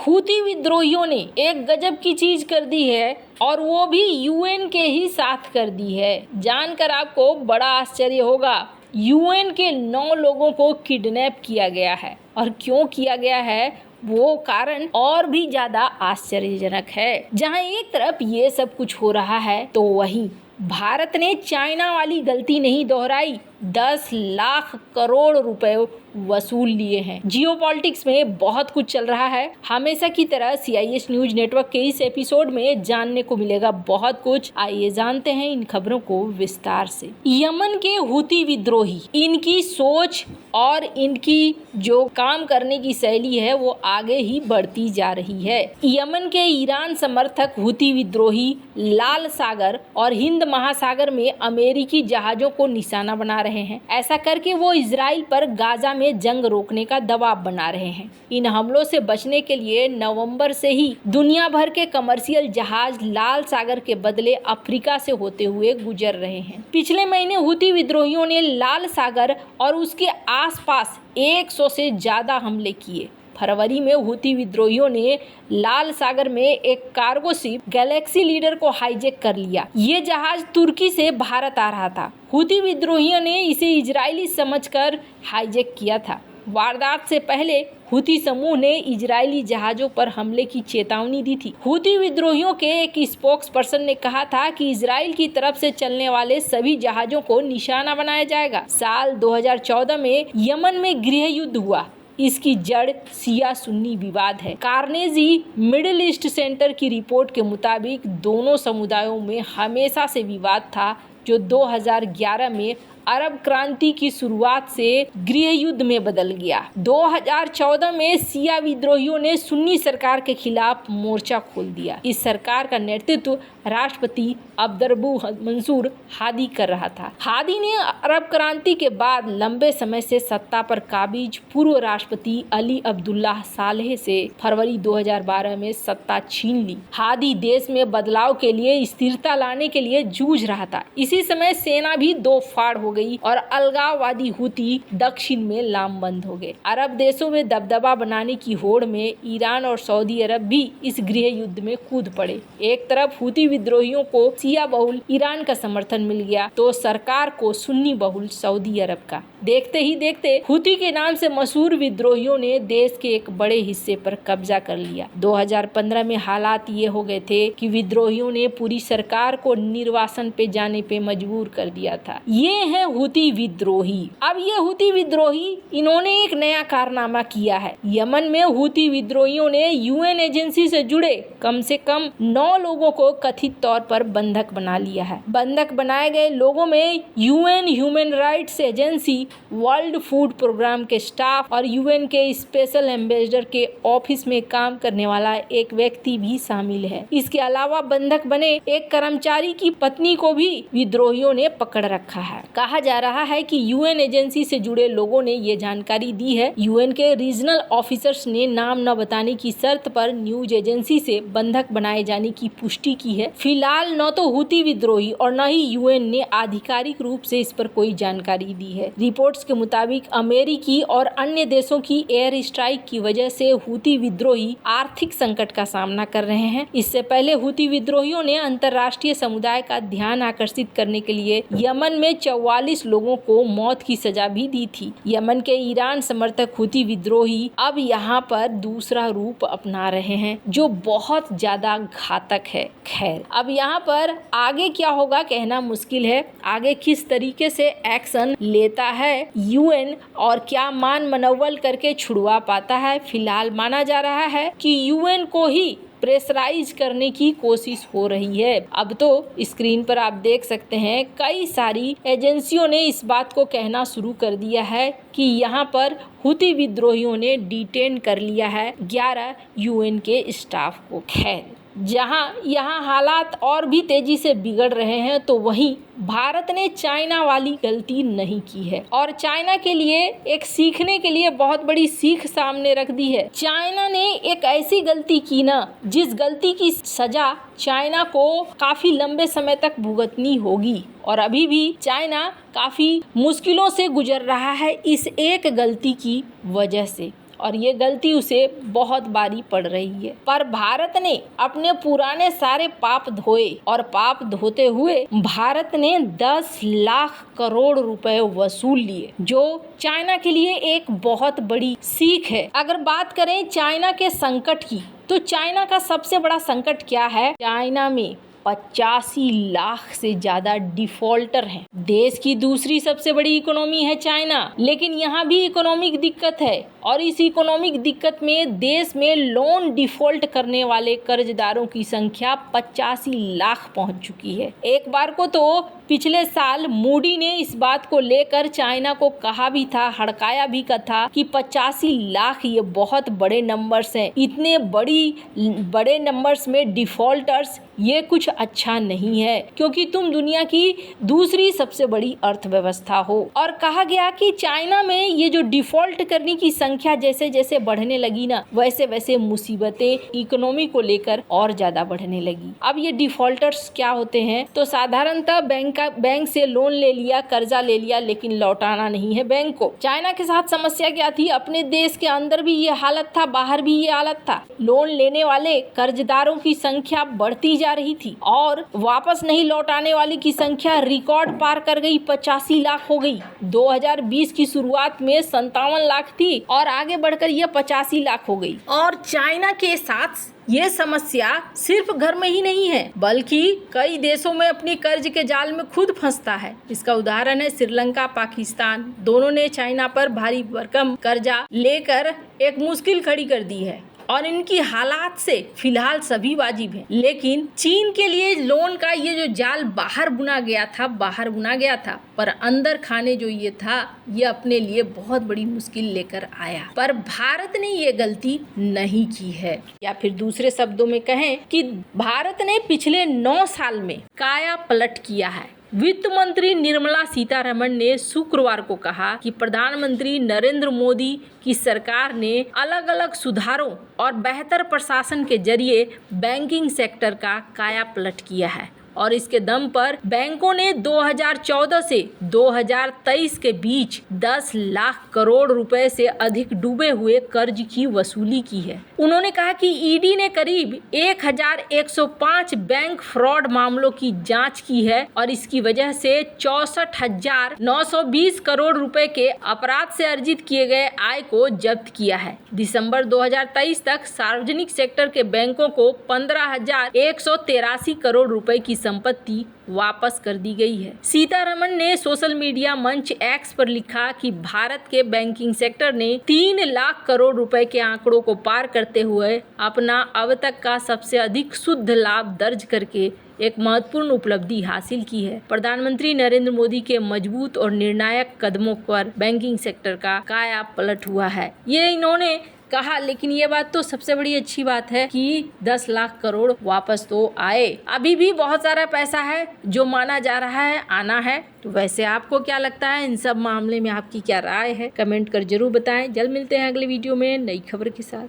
Houthi विद्रोहियों ने एक गजब की चीज कर दी है और वो भी यूएन के ही साथ कर दी है। जानकर आपको बड़ा आश्चर्य होगा, यूएन के 9 लोगों को किडनैप किया गया है और क्यों किया गया है वो कारण और भी ज्यादा आश्चर्यजनक है। जहां एक तरफ ये सब कुछ हो रहा है तो वहीं भारत ने चाइना वाली गलती नहीं दोहराई, 10 लाख करोड़ रुपए वसूल लिए हैं। जियोपॉलिटिक्स में बहुत कुछ चल रहा है। हमेशा की तरह CIS न्यूज नेटवर्क के इस एपिसोड में जानने को मिलेगा बहुत कुछ। आइए जानते हैं इन खबरों को विस्तार से। यमन के हूती विद्रोही, इनकी सोच और इनकी जो काम करने की शैली है वो आगे ही बढ़ती जा रही है। यमन के ईरान समर्थक हूती विद्रोही लाल सागर और हिंद महासागर में अमेरिकी जहाजों को निशाना बना रहे हैं। ऐसा करके वो इजराइल पर गाजा में जंग रोकने का दबाव बना रहे हैं। इन हमलों से बचने के लिए नवंबर से ही दुनिया भर के कमर्शियल जहाज लाल सागर के बदले अफ्रीका से होते हुए गुजर रहे हैं। पिछले महीने हूती विद्रोहियों ने लाल सागर और उसके आसपास 100 से ज्यादा हमले किए। फरवरी में हूती विद्रोहियों ने लाल सागर में एक कार्गो शिप गैलेक्सी लीडर को हाईजैक कर लिया। ये जहाज तुर्की से भारत आ रहा था। हूती विद्रोहियों ने इसे इजरायली समझकर हाईजैक किया था। वारदात से पहले हूती समूह ने इजरायली जहाजों पर हमले की चेतावनी दी थी। हूती विद्रोहियों के एक स्पोक्स पर्सन ने कहा था कि इजराइल की तरफ से चलने वाले सभी जहाजों को निशाना बनाया जाएगा। साल 2014 में यमन में गृह युद्ध हुआ। इसकी जड़ शिया सुन्नी विवाद है। कार्नेजी मिडिल ईस्ट सेंटर की रिपोर्ट के मुताबिक दोनों समुदायों में हमेशा से विवाद था, जो 2011 में अरब क्रांति की शुरुआत से गृह युद्ध में बदल गया। 2014 में शिया विद्रोहियों ने सुन्नी सरकार के खिलाफ मोर्चा खोल दिया। इस सरकार का नेतृत्व राष्ट्रपति अब्दुर्रब्बु मंसूर हादी कर रहा था। हादी ने अरब क्रांति के बाद लंबे समय से सत्ता पर काबिज पूर्व राष्ट्रपति अली अब्दुल्लाह सालेह से फरवरी 2012 में सत्ता छीन ली। हादी देश में बदलाव के लिए, स्थिरता लाने के लिए जूझ रहा था। इसी समय सेना भी दो फाड़ हो गई और अलगाववादी हूती दक्षिण में लामबंद हो गए। अरब देशों में दबदबा बनाने की होड़ में ईरान और सऊदी अरब भी इस गृह युद्ध में कूद पड़े। एक तरफ हूती विद्रोहियों को शिया बहुल ईरान का समर्थन मिल गया तो सरकार को सुन्नी बहुल सऊदी अरब का। देखते ही देखते हूती के नाम से मशहूर विद्रोहियों ने देश के एक बड़े हिस्से पर कब्जा कर लिया। 2015 में हालात ये हो गए थे कि विद्रोहियों ने पूरी सरकार को निर्वासन पे जाने पे मजबूर कर दिया था। ये है हूती विद्रोही। अब ये हूती विद्रोही, इन्होंने एक नया कारनामा किया है। यमन में हूती विद्रोहियों ने यूएन एजेंसी से जुड़े कम से कम 9 लोगों को कथित तौर पर बंधक बना लिया है। बंधक बनाए गए लोगों में UN human rights agency, world food programme के स्टाफ और यूएन के स्पेशल एम्बेसडर के ऑफिस में काम करने वाला एक व्यक्ति भी शामिल है। इसके अलावा बंधक बने एक कर्मचारी की पत्नी को भी विद्रोहियों ने पकड़ रखा है। कहा जा रहा है कि यूएन एजेंसी से जुड़े लोगों ने ये जानकारी दी है। यूएन के रीजनल ऑफिसर्स ने नाम न बताने की शर्त पर न्यूज एजेंसी से बंधक बनाए जाने की पुष्टि की है। फिलहाल न तो हूती विद्रोही और न ही यूएन ने आधिकारिक रूप से इस पर कोई जानकारी दी है। रिपोर्ट्स के मुताबिक अमेरिकी और अन्य देशों की एयर स्ट्राइक की वजह से हूती विद्रोही आर्थिक संकट का सामना कर रहे हैं। इससे पहले हूती विद्रोहियों ने अंतर्राष्ट्रीय समुदाय का ध्यान आकर्षित करने के लिए यमन में 44 लोगों को मौत की सजा भी दी थी। यमन के ईरान समर्थक हूती विद्रोही अब यहाँ पर दूसरा रूप अपना रहे हैं जो बहुत ज्यादा घातक है। खैर, अब यहाँ पर आगे क्या होगा कहना मुश्किल है। आगे किस तरीके से एक्शन लेता है यूएन और क्या मान मनव्वल करके छुड़वा पाता है। फिलहाल माना जा रहा है कि यूएन को ही प्रेशराइज करने की कोशिश हो रही है। अब तो स्क्रीन पर आप देख सकते हैं कई सारी एजेंसियों ने इस बात को कहना शुरू कर दिया है कि यहाँ पर हूती विद्रोहियों ने डिटेन कर लिया है 11 यूएन के स्टाफ को। खैर, जहां यहाँ हालात और भी तेजी से बिगड़ रहे हैं तो वहीं भारत ने चाइना वाली गलती नहीं की है और चाइना के लिए एक सीखने के लिए बहुत बड़ी सीख सामने रख दी है। चाइना ने एक ऐसी गलती की ना, जिस गलती की सजा चाइना को काफी लंबे समय तक भुगतनी होगी और अभी भी चाइना काफी मुश्किलों से गुजर रहा है इस एक गलती की वजह से। और ये गलती उसे बहुत बारी पड़ रही है। पर भारत ने अपने पुराने सारे पाप धोए और पाप धोते हुए भारत ने 10 लाख करोड़ रुपए वसूल लिए, जो चाइना के लिए एक बहुत बड़ी सीख है। अगर बात करें चाइना के संकट की, तो चाइना का सबसे बड़ा संकट क्या है? चाइना में 85 लाख से ज्यादा डिफॉल्टर हैं। देश की दूसरी सबसे बड़ी इकोनॉमी है चाइना, लेकिन यहाँ भी इकोनॉमिक दिक्कत है और इस इकोनॉमिक दिक्कत में देश में लोन डिफॉल्ट करने वाले कर्जदारों की संख्या 85 लाख पहुंच चुकी है। एक बार को तो पिछले साल मूडी ने इस बात को लेकर चाइना को कहा भी था, हड़काया भी था कि 85 लाख ये बहुत बड़े नंबर्स हैं, इतने बड़े नंबर्स में डिफॉल्टर्स ये कुछ अच्छा नहीं है, क्योंकि तुम दुनिया की दूसरी सबसे बड़ी अर्थव्यवस्था हो। और कहा गया कि चाइना में ये जो डिफॉल्ट करने की संख्या जैसे जैसे बढ़ने लगी ना, वैसे वैसे मुसीबतें इकोनॉमी को लेकर और ज्यादा बढ़ने लगी। अब ये डिफॉल्टर्स क्या होते हैं? तो साधारणतः बैंक से लोन ले लिया, कर्जा ले लिया, लेकिन लौटाना नहीं है बैंक को। चाइना के साथ समस्या क्या थी? अपने देश के अंदर भी ये हालत था, बाहर भी ये हालत था। लोन लेने वाले कर्जदारों की संख्या बढ़ती जा रही थी और वापस नहीं लौटाने वाली की संख्या रिकॉर्ड पार कर गई, 85 लाख हो गई। 2020 की शुरुआत में 57 लाख थी और आगे बढ़कर यह 85 लाख हो गई। और चाइना के साथ ये समस्या सिर्फ घर में ही नहीं है, बल्कि कई देशों में अपनी कर्ज के जाल में खुद फंसता है। इसका उदाहरण है श्रीलंका, पाकिस्तान। दोनों ने चाइना पर भारी भरकम कर्जा लेकर एक मुश्किल खड़ी कर दी है और इनकी हालात से फिलहाल सभी वाजिब हैं। लेकिन चीन के लिए लोन का ये जो जाल बाहर बुना गया था, पर अंदर खाने जो ये था, ये अपने लिए बहुत बड़ी मुश्किल लेकर आया। पर भारत ने ये गलती नहीं की है, या फिर दूसरे शब्दों में कहें कि भारत ने पिछले 9 साल में काया पलट किया है। वित्त मंत्री निर्मला सीतारमण ने शुक्रवार को कहा कि प्रधानमंत्री नरेंद्र मोदी की सरकार ने अलग अलग सुधारों और बेहतर प्रशासन के जरिए बैंकिंग सेक्टर का काया पलट किया है और इसके दम पर बैंकों ने 2014 से 2023 के बीच 10 लाख करोड़ रुपए से अधिक डूबे हुए कर्ज की वसूली की है। उन्होंने कहा कि ईडी ने करीब 1105 बैंक फ्रॉड मामलों की जांच की है और इसकी वजह से 64,920 करोड़ रुपए के अपराध से अर्जित किए गए आय को जब्त किया है। दिसंबर 2023 तक सार्वजनिक सेक्टर के बैंकों को 15,183 करोड़ रुपए की संपत्ति वापस कर दी गई है। सीतारमण ने सोशल मीडिया मंच एक्स पर लिखा कि भारत के बैंकिंग सेक्टर ने 3 लाख करोड़ रुपए के आंकड़ों को पार करते हुए अपना अब तक का सबसे अधिक शुद्ध लाभ दर्ज करके एक महत्वपूर्ण उपलब्धि हासिल की है। प्रधानमंत्री नरेंद्र मोदी के मजबूत और निर्णायक कदमों पर बैंकिंग सेक्टर का काया पलट हुआ है, ये इन्होंने कहा। लेकिन ये बात तो सबसे बड़ी अच्छी बात है कि 10 लाख करोड़ वापस तो आए। अभी भी बहुत सारा पैसा है जो माना जा रहा है आना है। तो वैसे आपको क्या लगता है? इन सब मामले में आपकी क्या राय है? कमेंट कर जरूर बताएं। जल्द मिलते हैं अगले वीडियो में नई खबर के साथ।